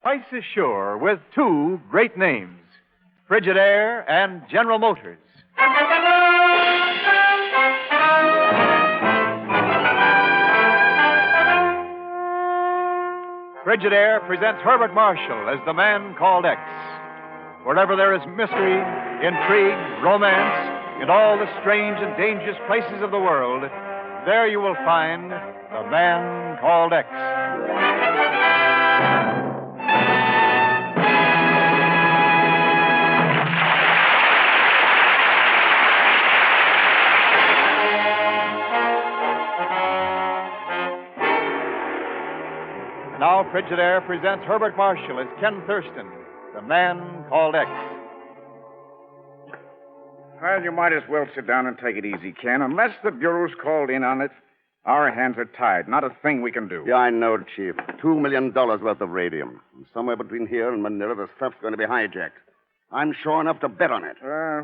Twice as sure with two great names, Frigidaire and General Motors. Frigidaire presents Herbert Marshall as the man called X. Wherever there is mystery, intrigue, romance, in all the strange and dangerous places of the world, there you will find the man called X. Now, Frigidaire presents Herbert Marshall as Ken Thurston, the man called X. Well, you might as well sit down and take it easy, Ken. Unless the Bureau's called in on it, our hands are tied. Not a thing we can do. Yeah, I know, Chief. $2 million worth of radium. And somewhere between here and Manila, the stuff's going to be hijacked. I'm sure enough to bet on it.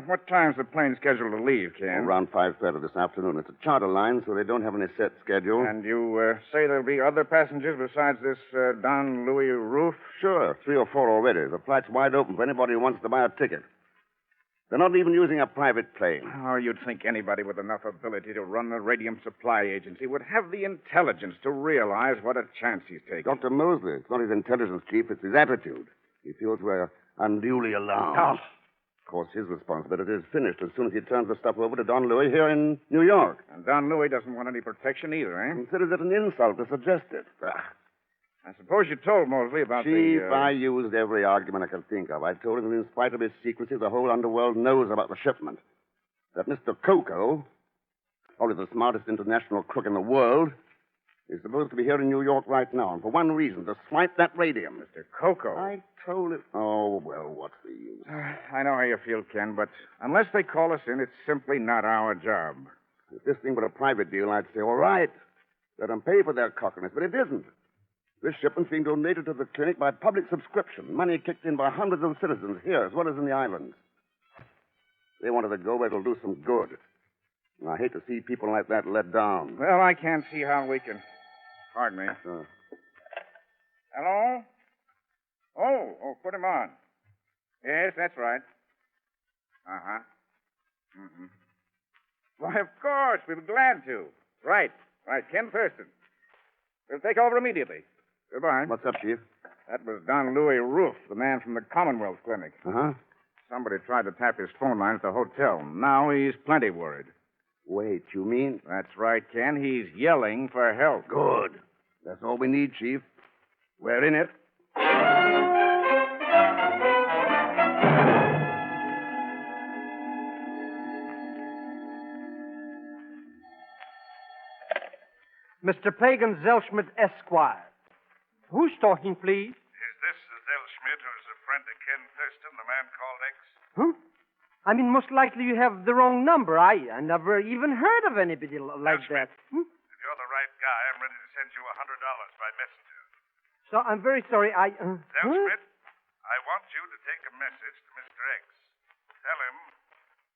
What time's the plane scheduled to leave, Ken? Around 5:30 this afternoon. It's a charter line, so they don't have any set schedule. And you say there'll be other passengers besides this Don Louis Roof? Sure, 3 or 4 already. The flight's wide open for anybody who wants to buy a ticket. They're not even using a private plane. Oh, you'd think anybody with enough ability to run the radium supply agency would have the intelligence to realize what a chance he's taking. Dr. Mosley, it's not his intelligence, Chief, it's his attitude. He feels we're unduly alarmed. Oh. Of course, his responsibility is finished as soon as he turns the stuff over to Don Louis here in New York. And Don Louis doesn't want any protection either, eh? Considers it an insult to suggest it. I suppose you told Mosley about Chief, I used every argument I could think of. I told him that in spite of his secrecy, the whole underworld knows about the shipment. That Mr. Coco, probably the smartest international crook in the world, is supposed to be here in New York right now, and for one reason, to swipe that radium. Mr. Coco. I told him... Oh, well, what's the use? I know how you feel, Ken, but unless they call us in, it's simply not our job. If this thing were a private deal, I'd say, all right, let them pay for their cockiness, but it isn't. This shipment's being donated to the clinic by public subscription, money kicked in by hundreds of citizens here as well as in the islands. They wanted to go where it'll do some good. And I hate to see people like that let down. Well, I can't see how we can... Pardon me. Hello? Oh, put him on. Yes, that's right. Uh-huh. Mm-hmm. Why, of course, we'll be glad to. Right, Ken Thurston. We'll take over immediately. Goodbye. What's up, Chief? That was Don Louis Roof, the man from the Commonwealth Clinic. Uh-huh. Somebody tried to tap his phone line at the hotel. Now he's plenty worried. Wait, you mean? That's right, Ken. He's yelling for help. Good. That's all we need, Chief. We're in it. Mr. Pagan Zellschmidt, Esquire. Who's talking, please? Is this the Zellschmidt who's a friend of Ken Thurston, the man called X? Huh? I mean, most likely you have the wrong number. I never even heard of anybody like that. If you're the right guy, I'm ready to send you $100 by messenger. So I'm very sorry. Zellschmidt, I want you to take a message to Mr. X. Tell him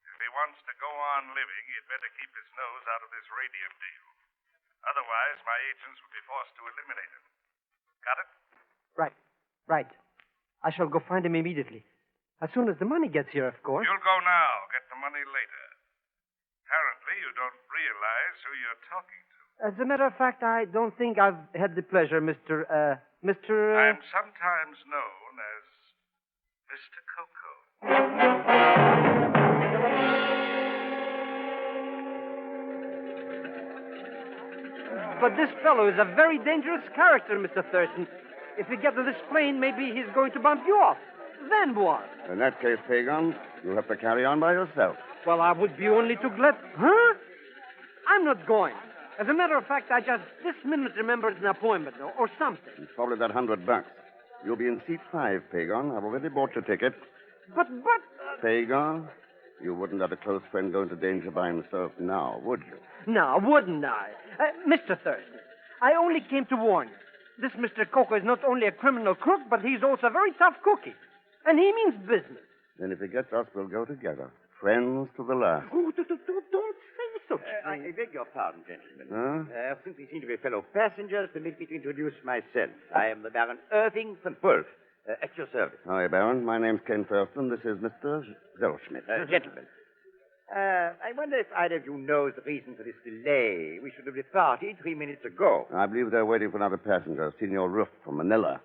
if he wants to go on living, he'd better keep his nose out of this radium deal. Otherwise, my agents would be forced to eliminate him. Got it? Right. I shall go find him immediately. As soon as the money gets here, of course. You'll go now. Get the money later. Apparently, you don't realize who you're talking to. As a matter of fact, I don't think I've had the pleasure, Mr. I'm sometimes known as Mr. Coco. But this fellow is a very dangerous character, Mr. Thurston. If we get to this plane, maybe he's going to bump you off. Then what? In that case, Pagan, you'll have to carry on by yourself. Well, I would be only too glad... Huh? I'm not going. As a matter of fact, I just this minute remembered an appointment or something. It's probably that $100. You'll be in seat 5, Pagan. I've already bought your ticket. But... Pagan, you wouldn't let a close friend go into danger by himself now, would you? No, wouldn't I? Mr. Thurston, I only came to warn you. This Mr. Coco is not only a criminal crook, but he's also a very tough cookie. And he means business. Then if he gets us, we'll go together. Friends to the last. Oh, don't say such I beg your pardon, gentlemen. Huh? Since we seem to be fellow passengers, permit me to introduce myself. I am the Baron Irving von Wolf, At your service. Hi, Baron. My name's Ken Thurston. This is Mr. Zellschmidt. Gentlemen, I wonder if either of you knows the reason for this delay. We should have departed 3 minutes ago. I believe they're waiting for another passenger, Senor Ruff from Manila.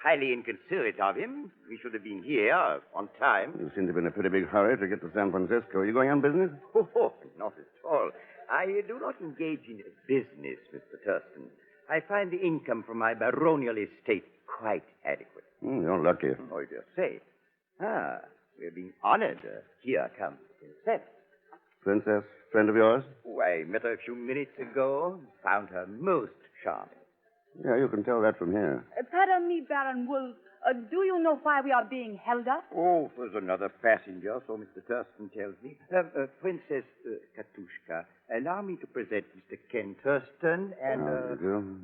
Highly inconsiderate of him. We should have been here on time. You seem to be in a pretty big hurry to get to San Francisco. Are you going on business? Oh, not at all. I do not engage in business, Mr. Thurston. I find the income from my baronial estate quite adequate. You're lucky. Oh, you just say. We're being honored. Here comes the princess. Princess, friend of yours? Oh, I met her a few minutes ago. Found her most charming. Yeah, you can tell that from here. Pardon me, Baron Wolf. Do you know why we are being held up? Oh, there's another passenger, so Mr. Thurston tells me. Princess Katushka, allow me to present Mr. Ken Thurston and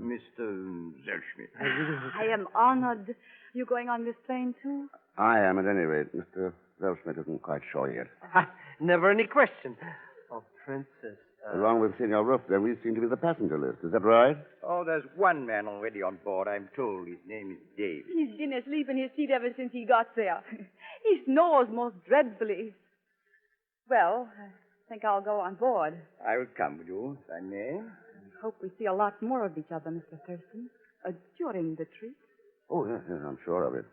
Mr. Zellschmidt. I am honored. You going on this train, too? I am, at any rate. Mr. Zellschmidt isn't quite sure yet. Never any question. Oh, Princess. Along with Senor Ruff, then, we seem to be the passenger list. Is that right? Oh, there's one man already on board, I'm told. His name is David. He's been asleep in his seat ever since he got there. He snores most dreadfully. Well, I think I'll go on board. I will come with you, if I may. I hope we see a lot more of each other, Mr. Thurston, during the trip. Oh, yes, I'm sure of it.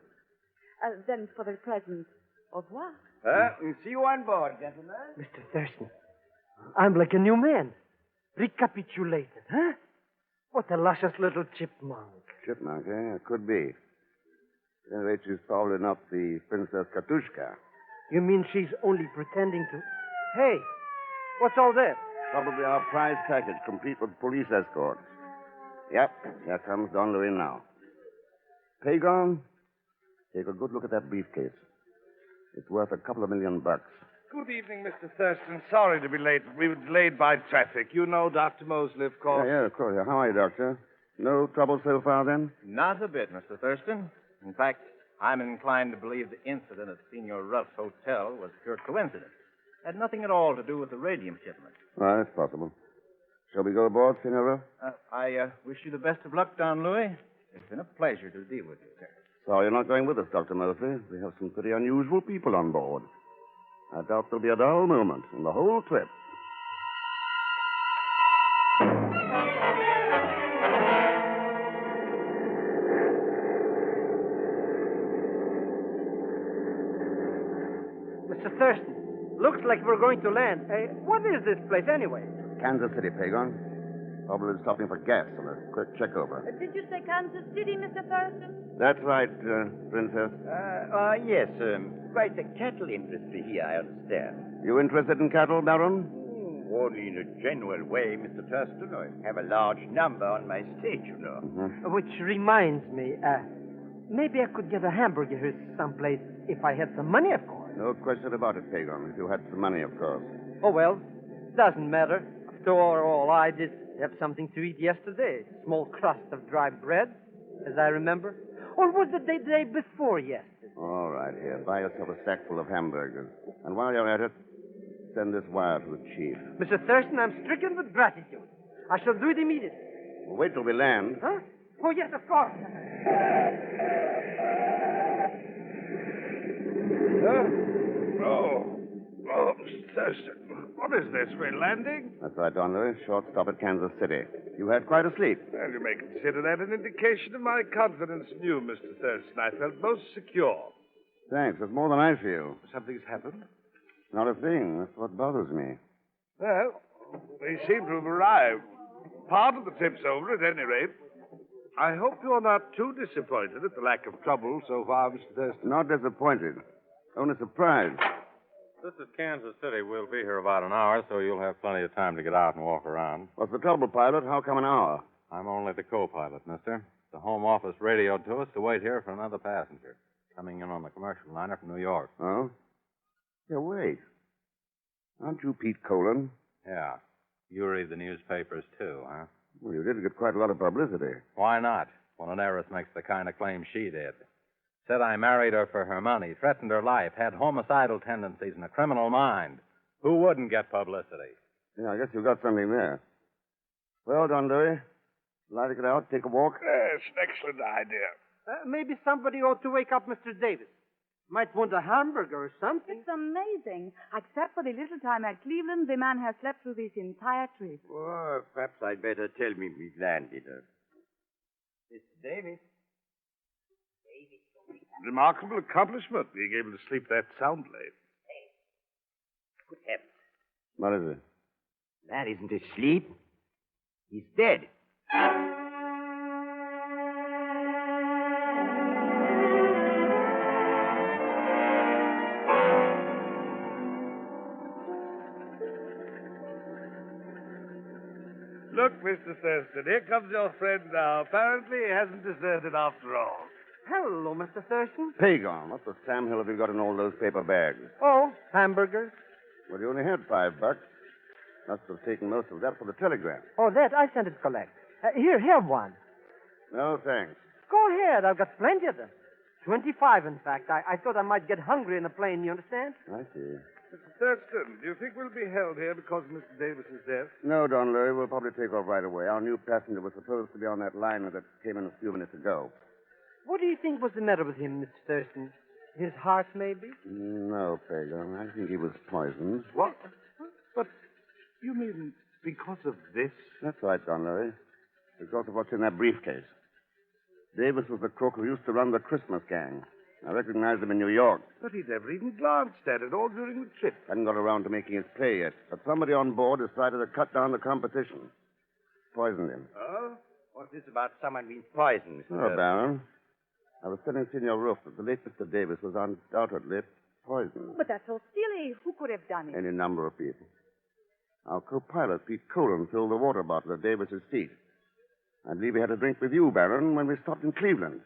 Then, for the present, au revoir. We'll see you on board, gentlemen. Mr. Thurston, I'm like a new man. Recapitulated, huh? What a luscious little chipmunk. Chipmunk, eh? It could be. At any rate, she's probably not the Princess Katushka. You mean she's only pretending to... Hey, what's all that? Probably our prize package, complete with police escort. Yep, here comes Don Louis now. Pagon, take a good look at that briefcase. It's worth $2 million. Good evening, Mr. Thurston. Sorry to be late. We were delayed by traffic. You know Dr. Mosley, of course. Yeah, of course. How are you, Doctor? No trouble so far, then? Not a bit, Mr. Thurston. In fact, I'm inclined to believe the incident at Senor Ruff's hotel was pure coincidence. Had nothing at all to do with the radium shipment. Well, that's possible. Shall we go aboard, Senor Ruff? I wish you the best of luck, Don Louis. It's been a pleasure to deal with you, sir. Sorry you're not going with us, Dr. Mosley. We have some pretty unusual people on board. I doubt there'll be a dull moment in the whole trip. Mr. Thurston, looks like we're going to land. What is this place, anyway? Kansas City, Pagon. Probably stopping for gas and a quick checkover. Did you say Kansas City, Mr. Thurston? That's right, Princess. Yes, quite a cattle industry here, I understand. You interested in cattle, Baron? Only in a general way, Mr. Thurston. I have a large number on my stage, you know. Mm-hmm. Which reminds me, maybe I could get a hamburger here someplace if I had some money, of course. No question about it, Pagon. If you had some money, of course. Oh, well, doesn't matter. After all, I did have something to eat yesterday. A small crust of dry bread, as I remember. Or was it the day before yesterday? All right, here. Buy yourself a sack full of hamburgers. And while you're at it, send this wire to the chief. Mr. Thurston, I'm stricken with gratitude. I shall do it immediately. Well, wait till we land. Huh? Oh, yes, of course. Oh, Mr. Thurston. What is this? We're landing? That's right, Don Louis. Short stop at Kansas City. You had quite a sleep. Well, you may consider that an indication of my confidence in you, Mr. Thurston. I felt most secure. Thanks. It's more than I feel. Something's happened? Not a thing. That's what bothers me. Well, they seem to have arrived. Part of the trip's over, at any rate. I hope you're not too disappointed at the lack of trouble so far, Mr. Thurston. Not disappointed. Only surprised. This is Kansas City. We'll be here about an hour, so you'll have plenty of time to get out and walk around. What's the trouble, pilot? How come an hour? I'm only the co-pilot, mister. The home office radioed to us to wait here for another passenger, coming in on the commercial liner from New York. Oh? Yeah, wait. Aren't you Pete Colon? Yeah. You read the newspapers, too, huh? Well, you did get quite a lot of publicity. Why not, when an heiress makes the kind of claim she did? Said I married her for her money, threatened her life, had homicidal tendencies and a criminal mind. Who wouldn't get publicity? Yeah, I guess you got something there. Well, Don Louis, like to get out, take a walk? Yes, an excellent idea. Maybe somebody ought to wake up Mr. Davis. Might want a hamburger or something. It's amazing. Except for the little time at Cleveland, the man has slept through this entire trip. Well, perhaps I'd better tell me we've landed. Mr. Davis. Remarkable accomplishment, being able to sleep that soundly. Good heavens. What is it? That isn't asleep. He's dead. Look, Mr. Thurston, here comes your friend now. Apparently he hasn't deserted after all. Hello, Mr. Thurston. Pagon, what the Sam Hill have you got in all those paper bags? Oh, hamburgers. Well, you only had $5. Must have taken most of that for the telegram. Oh, that I sent it to collect. Here, have one. No, thanks. Go ahead. I've got plenty of them. 25, in fact. I thought I might get hungry in the plane, you understand? I see. Mr. Thurston, do you think we'll be held here because of Mr. Davis's death? No, Don Lurie, we'll probably take off right away. Our new passenger was supposed to be on that liner that came in a few minutes ago. What do you think was the matter with him, Mr. Thurston? His heart, maybe? No, Pagan. I think he was poisoned. What? But you mean because of this? That's right, Don Lurie. Because of what's in that briefcase. Davis was the crook who used to run the Christmas gang. I recognized him in New York. But he never even glanced at it all during the trip. Hadn't got around to making his play yet. But somebody on board decided to cut down the competition. Poisoned him. Oh? What's this about someone being poisoned, Mr. Oh, Baron. I was telling Senor Roof that the late Mr. Davis was undoubtedly poisoned. But that's so silly. Who could have done it? Any number of people. Our co-pilot, Pete Colon, filled the water bottle at Davis's seat. I believe he had a drink with you, Baron, when we stopped in Cleveland.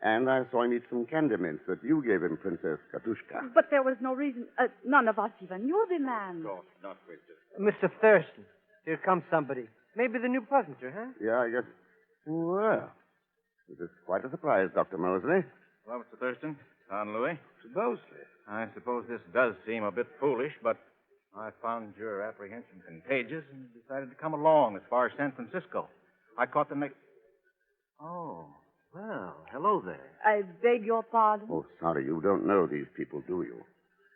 And I saw him eat some candy mints that you gave him, Princess Katushka. But there was no reason. None of us even knew the man. No, not with us. Mr. Thurston, here comes somebody. Maybe the new passenger, huh? Yeah, I guess. Well, it is quite a surprise, Dr. Mosley. Well, Mr. Thurston, Don Louis. Mostly. I suppose this does seem a bit foolish, but I found your apprehension contagious and decided to come along as far as San Francisco. I caught the next. Oh, well, hello there. I beg your pardon. Oh, sorry, you don't know these people, do you?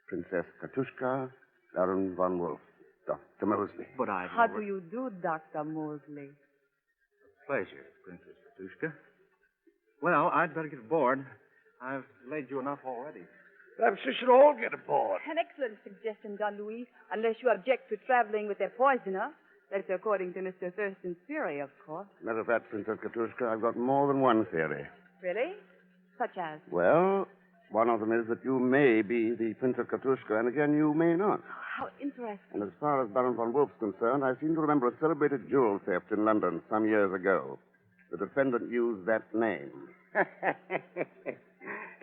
Princess Katushka, Baron von Wolf, Dr. Mosley. But I. How do you do, Dr. Mosley? Pleasure, Princess Katushka. Well, I'd better get aboard. I've delayed you enough already. Perhaps we should all get aboard. An excellent suggestion, Don Luis, unless you object to traveling with a poisoner. That's according to Mr. Thurston's theory, of course. Matter of fact, Princess Katushka, I've got more than one theory. Really? Such as? Well, one of them is that you may be the Princess Katushka, and again, you may not. How interesting. And as far as Baron von Wolf's concerned, I seem to remember a celebrated jewel theft in London some years ago. The defendant used that name.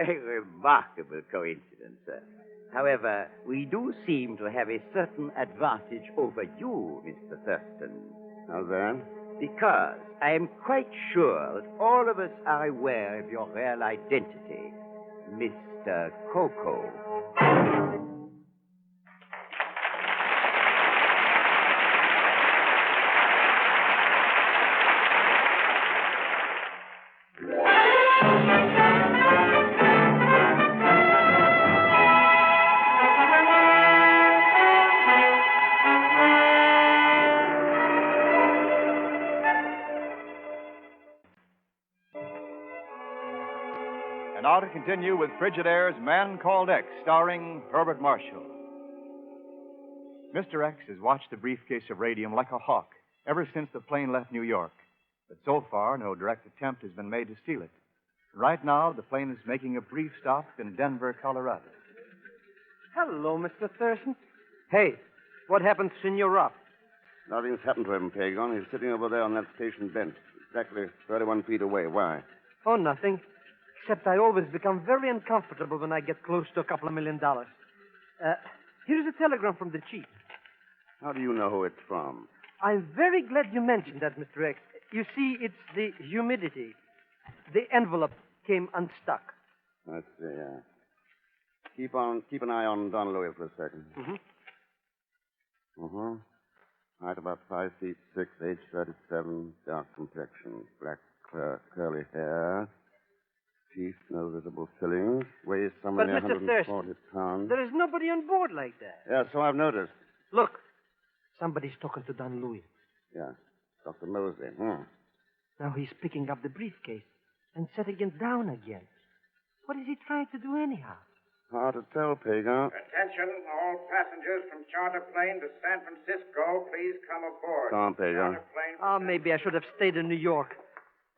A remarkable coincidence, sir. However, we do seem to have a certain advantage over you, Mr. Thurston. How's that? Because I am quite sure that all of us are aware of your real identity, Mr. Coco. And now to continue with Frigidaire's Man Called X, starring Herbert Marshall. Mr. X has watched the briefcase of radium like a hawk ever since the plane left New York. But so far, no direct attempt has been made to steal it. Right now, the plane is making a brief stop in Denver, Colorado. Hello, Mr. Thurston. Hey, what happened to Senor Ruff? Nothing's happened to him, Pagon. He's sitting over there on that station bench, exactly 31 feet away. Why? Oh, nothing. Except I always become very uncomfortable when I get close to $2 million. Here's a telegram from the chief. How do you know who it's from? I'm very glad you mentioned that, Mr. X. You see, it's the humidity. The envelope came unstuck. Let's see. Keep an eye on Don Louis for a second. Height about 5 feet 6, age 37, dark complexion, black curly hair. Teeth, no visible fillings. Weighs somewhere But, near Mr. 140 Thurston, pounds. there is nobody on board like that. Yeah, so I've noticed. Look, somebody's talking to Don Louis. Yeah, Dr. Mosley. Now he's picking up the briefcase and setting it down again. What is he trying to do anyhow? Hard to tell, Pagan. Attention, all passengers from charter plane to San Francisco, please come aboard. Come on, Pagan. Charter plane Oh, maybe I should have stayed in New York.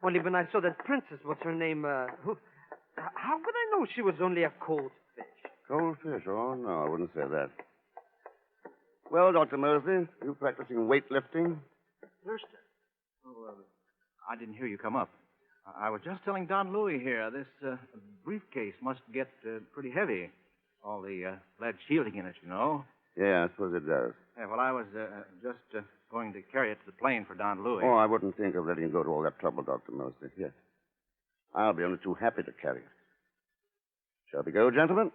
Only when I saw that princess, what's her name, how could I know she was only a cold fish? Cold fish? Oh, no, I wouldn't say that. Well, Dr. Mosley, you practicing weightlifting? Thurston. Oh, I didn't hear you come up. I was just telling Don Louis here, this briefcase must get pretty heavy. All the lead shielding in it, you know. Yeah, I suppose it does. Yeah, well, I was just going to carry it to the plane for Don Louis. Oh, I wouldn't think of letting you go to all that trouble, Dr. Mosley. Yes. I'll be only too happy to carry it. Shall we go, gentlemen?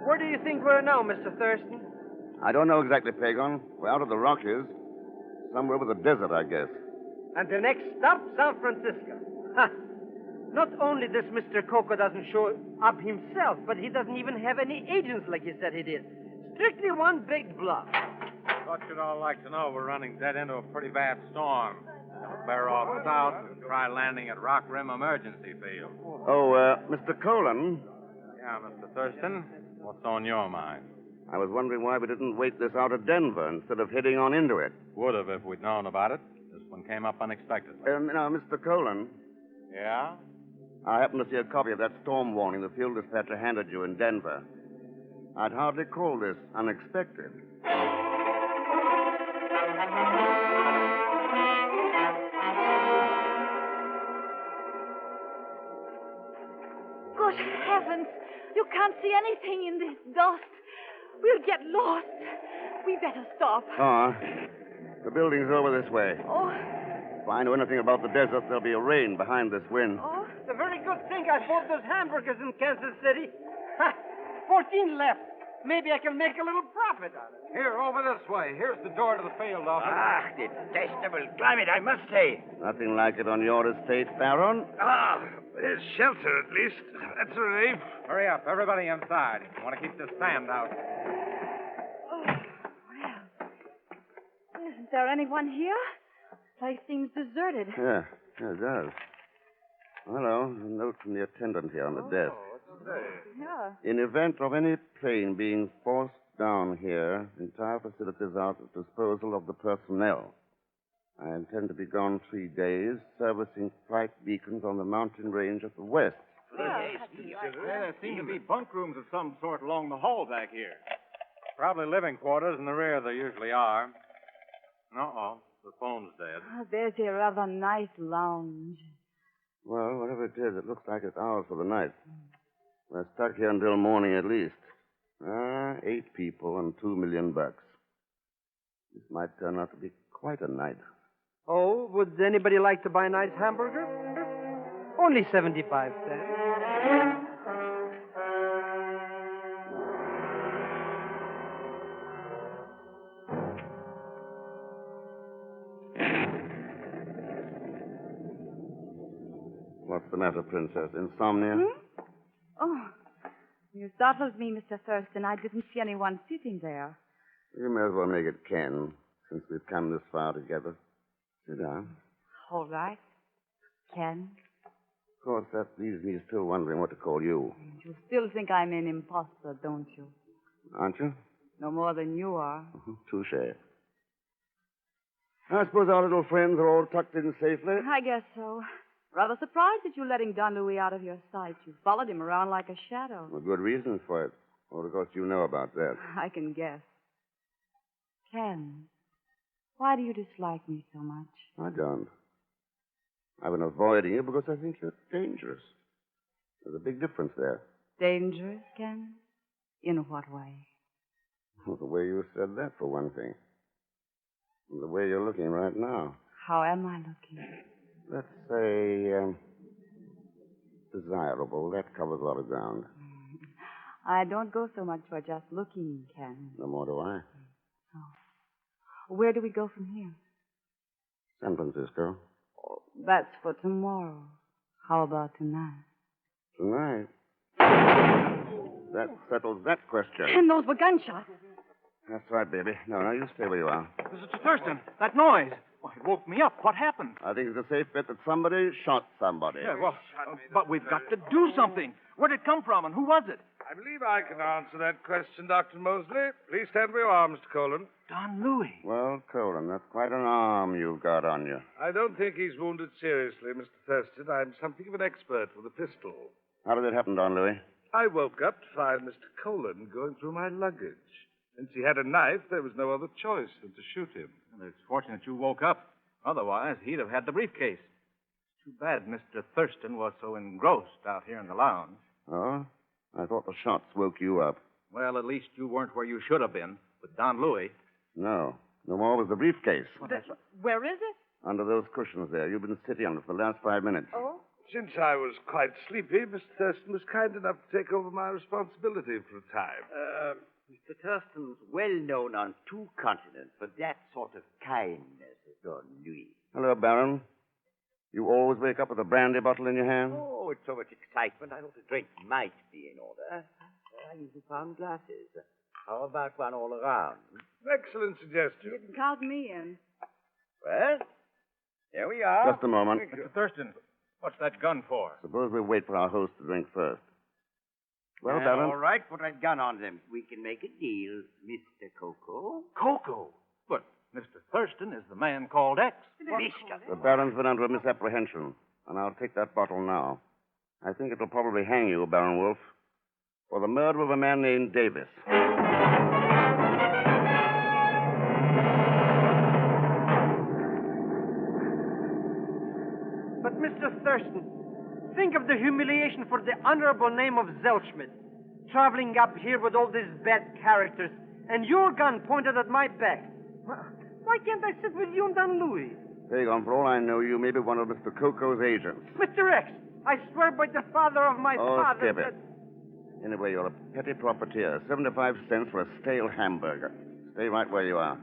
Where do you think we're now, Mr. Thurston? I don't know exactly, Pagan. We're out of the Rockies. Somewhere over the desert, I guess. And the next stop, San Francisco. Ha! Not only this Mr. Coco doesn't show up himself, but he doesn't even have any agents like he said he did. Strictly one big bluff. Thought you'd all like to know we're running dead into a pretty bad storm. We'll bear off south and try landing at Rock Rim Emergency Field. Oh, Mr. Colon. Yeah, Mr. Thurston, what's on your mind? I was wondering why we didn't wait this out of Denver instead of heading on into it. Would have if we'd known about it. This one came up unexpectedly. Now, Mr. Colon, Yeah? I happened to see a copy of that storm warning the field dispatcher handed you in Denver. I'd hardly call this unexpected. Good heavens. You can't see anything in this dust. We'll get lost. We better stop. The building's over this way. Oh, If I know anything about the desert, there'll be a rain behind this wind. oh. It's a very good thing I bought those hamburgers in Kansas City. Ha! 14 left. Maybe I can make a little profit on it. Here, over this way. Here's the door to the field office. Ah, detestable climate, I must say. Nothing like it on your estate, Baron. There's shelter, at least. That's a relief. Hurry up, everybody inside. I want to keep this sand out. Oh, well. Isn't there anyone here? Place seems deserted. Yeah, it does. Hello, a note from the attendant here on the desk. Yeah. In event of any plane being forced down here, entire facilities are at the disposal of the personnel. I intend to be gone 3 days, servicing flight beacons on the mountain range at the west. Yeah, there seem to be bunk rooms of some sort along the hall back here. Probably living quarters in the rear, there usually are. Uh-oh, the phone's dead. Oh, there's a rather nice lounge. Well, whatever it is, it looks like it's ours for the night. We're stuck here until morning at least. 8 people and $2 million. This might turn out to be quite a night. Oh, would anybody like to buy a nice hamburger? Only 75 cents. What's the matter, Princess? Insomnia? Oh, you startled me, Mr. Thurston. I didn't see anyone sitting there. You may as well make it Ken, since we've come this far together. Sit down. All right. Ken, Of course, that leaves me still wondering what to call you. you still think I'm an imposter, don't you? Aren't you? No more than you are. Touche. I suppose our little friends are all tucked in safely. I guess so. Rather surprised at you letting Don Louis out of your sight. You followed him around like a shadow. Well, good reasons for it. Well, of course, you know about that. I can guess. Ken, why do you dislike me so much? I don't. I've been avoiding you because I think you're dangerous. There's a big difference there. Dangerous, Ken? In what way? Well, the way you said that, for one thing. And the way you're looking right now. How am I looking? Let's say, desirable. That covers a lot of ground. I don't go so much for just looking, Ken. No more do I. Where do we go from here? San Francisco. Oh, that's for tomorrow. How about tonight? Tonight. That settles that question. And those were gunshots. That's right, baby. No, you stay where you are. Mr. Thurston, that noise. Why, it woke me up. What happened? I think it's a safe bet that somebody shot somebody. Yeah, well, but we've got to do something. Where did it come from, and who was it? I believe I can answer that question, Dr. Mosley. Please stand where you are, Mr. Colon. Don Louis. Well, Colin, that's quite an arm you've got on you. I don't think he's wounded seriously, Mr. Thurston. I'm something of an expert with a pistol. How did it happen, Don Louis? I woke up to find Mr. Colon going through my luggage. Since he had a knife, there was no other choice than to shoot him. Well, it's fortunate you woke up. Otherwise, he'd have had the briefcase. Too bad Mr. Thurston was so engrossed out here in the lounge. Oh? I thought the shots woke you up. Well, at least you weren't where you should have been, with Don Louis. No. No more was the briefcase. Where is it? Under those cushions there. You've been sitting on it for the last 5 minutes. Oh? Since I was quite sleepy, Mr. Thurston was kind enough to take over my responsibility for a time. Mr. Thurston's well known on 2 continents for that sort of kindness, Don Louis. Hello, Baron. You always wake up with a brandy bottle in your hand? Oh, it's so much excitement. I thought a drink might be in order. I usually found glasses. How about one all around? Excellent suggestion. You didn't count me in. Well, there we are. Just a moment. Mr. Thurston, what's that gun for? Suppose we wait for our host to drink first. Well, Yeah, Baron. all right, put a gun on them. We can make a deal, Mr. Coco. Coco. But Mr. Thurston is the man called X. The Baron's been under a misapprehension, and I'll take that bottle now. I think it'll probably hang you, Baron Wolf, for the murder of a man named Davis. But, Mr. Thurston, think of the humiliation for the honorable name of Zelschmidt. Traveling up here with all these bad characters, and your gun pointed at my back. Why can't I sit with you and Don Louis? Pagon, for all I know, you may be one of Mr. Coco's agents. Mr. X, I swear by the father of my father skip it. Anyway, you're a petty profiteer. 75 cents for a stale hamburger. Stay right where you are.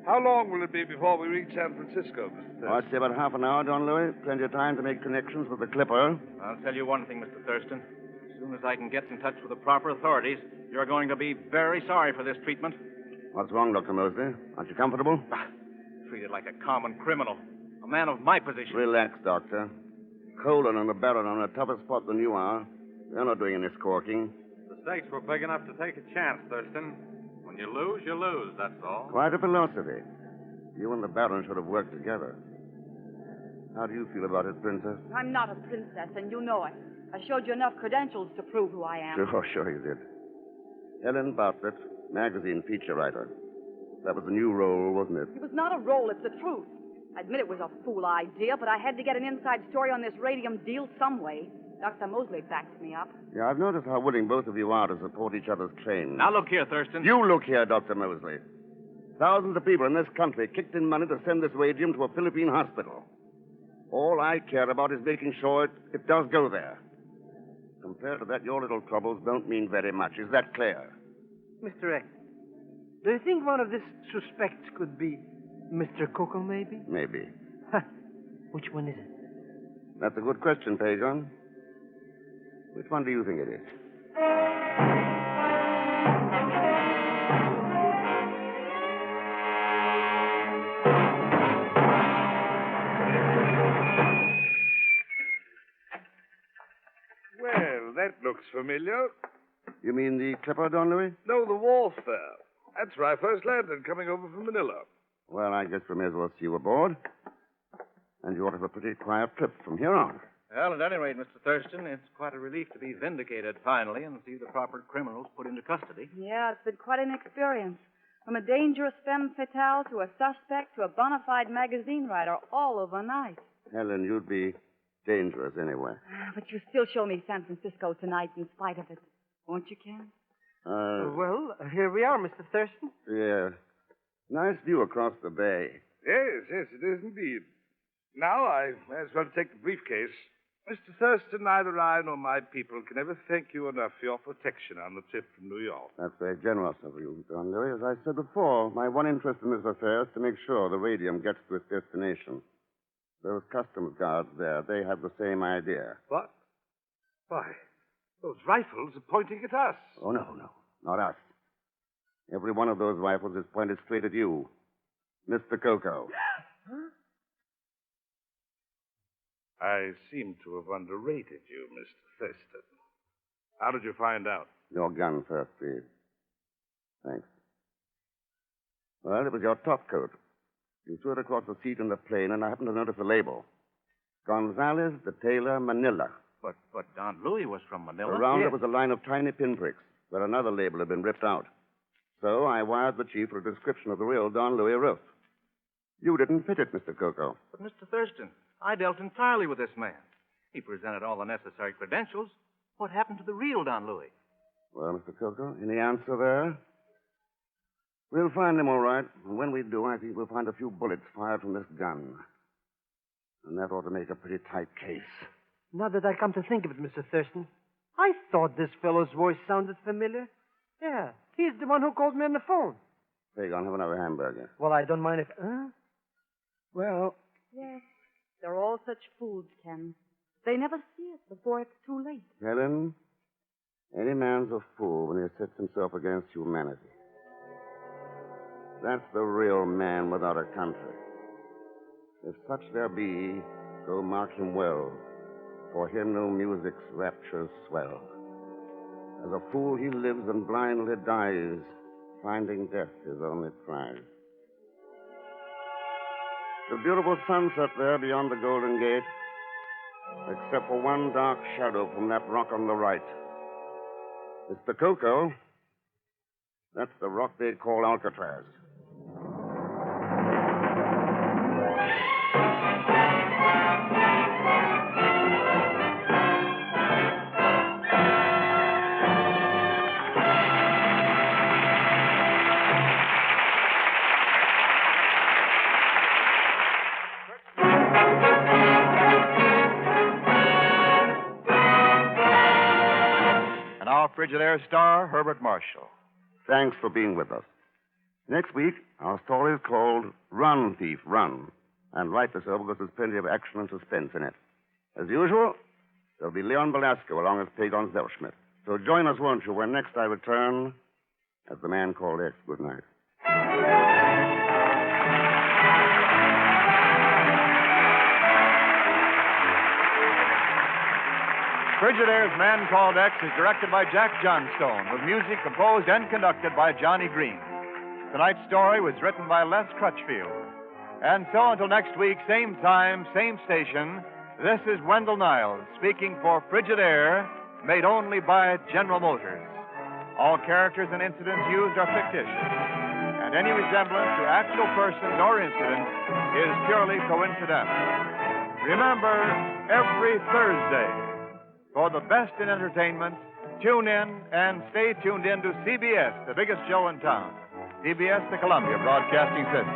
How long will it be before we reach San Francisco, Mr. Thurston? I'd say about half an hour, Don Louis. Plenty of time to make connections with the Clipper. I'll tell you one thing, Mr. Thurston. As soon as I can get in touch with the proper authorities, you're going to be very sorry for this treatment. What's wrong, Dr. Mosley? Aren't you comfortable? Treated like a common criminal. A man of my position. Relax, Doctor. Colin and the Baron are in a tougher spot than you are. They're not doing any squawking. The stakes were big enough to take a chance, Thurston. When you lose, that's all. Quite a philosophy. You and the Baron should have worked together. How do you feel about it, Princess? I'm not a princess, and you know it. I showed you enough credentials to prove who I am. Sure you did. Helen Bartlett, magazine feature writer. That was a new role, wasn't it? It was not a role, it's the truth. I admit it was a fool idea, but I had to get an inside story on this radium deal some way. Dr. Mosley backed me up. Yeah, I've noticed how willing both of you are to support each other's claims. Now look here, Thurston. You look here, Dr. Mosley. Thousands of people in this country kicked in money to send this radium to a Philippine hospital. All I care about is making sure it does go there. Compared to that, your little troubles don't mean very much. Is that clear? Mr. X, do you think one of these suspects could be Mr. Coco, maybe? Maybe. Which one is it? That's a good question, Pagon. Which one do you think it is? Well, that looks familiar. You mean the Clipper, Don Louis? No, the wharf there. That's where I first landed, coming over from Manila. Well, I guess we may as well see you aboard. And you ought to have a pretty quiet trip from here on. Well, at any rate, Mr. Thurston, it's quite a relief to be vindicated finally and see the proper criminals put into custody. Yeah, it's been quite an experience. From a dangerous femme fatale to a suspect to a bona fide magazine writer all overnight. Helen, you'd be dangerous anyway. But you still show me San Francisco tonight in spite of it. Won't you, Ken? Well, here we are, Mr. Thurston. Yeah. Nice view across the bay. Yes, it is indeed. Now I may as well take the briefcase. Mr. Thurston, neither I nor my people can ever thank you enough for your protection on the trip from New York. That's very generous of you, Don Louis. As I said before, my one interest in this affair is to make sure the radium gets to its destination. Those customs guards there, they have the same idea. What? Why, those rifles are pointing at us. Oh, no, not us. Every one of those rifles is pointed straight at you, Mr. Coco. Huh? I seem to have underrated you, Mr. Thurston. How did you find out? Your gun first, please. Thanks. Well, it was your top coat. You threw it across the seat in the plane, and I happened to notice the label. Gonzalez, the tailor, Manila. But Don Louis was from Manila. Around it was a line of tiny pinpricks, where another label had been ripped out. So I wired the chief for a description of the real Don Louis roof. You didn't fit it, Mr. Coco. But, Mr. Thurston, I dealt entirely with this man. He presented all the necessary credentials. What happened to the real Don Louis? Well, Mr. Coco, any answer there? We'll find him, all right. And when we do, I think we'll find a few bullets fired from this gun. And that ought to make a pretty tight case. Now that I come to think of it, Mr. Thurston, I thought this fellow's voice sounded familiar. Yeah, he's the one who called me on the phone. Pagon, have another hamburger. Well, I don't mind if... Huh? Well... Yes, they're all such fools, Ken. They never see it before it's too late. Helen, any man's a fool when he sets himself against humanity. That's the real man without a country. If such there be, go mark him well. For him no music's raptures swell. As a fool he lives and blindly dies, finding death his only prize. The beautiful sunset there beyond the Golden Gate, except for one dark shadow from that rock on the right. Mr. Coco, that's the rock they'd call Alcatraz. Frigidaire star Herbert Marshall. Thanks for being with us. Next week, our story is called Run, Thief, Run. And write this over because there's plenty of action and suspense in it. As usual, there'll be Leon Belasco along with Pagon Zellschmidt. So join us, won't you, when next I return as the man called X. Good night. Frigidaire's Man Called X is directed by Jack Johnstone, with music composed and conducted by Johnny Green. Tonight's story was written by Les Crutchfield. And so until next week, same time, same station, this is Wendell Niles speaking for Frigidaire, made only by General Motors. All characters and incidents used are fictitious, and any resemblance to actual persons or incidents is purely coincidental. Remember, every Thursday, for the best in entertainment, tune in and stay tuned in to CBS, the biggest show in town. CBS, the Columbia Broadcasting System.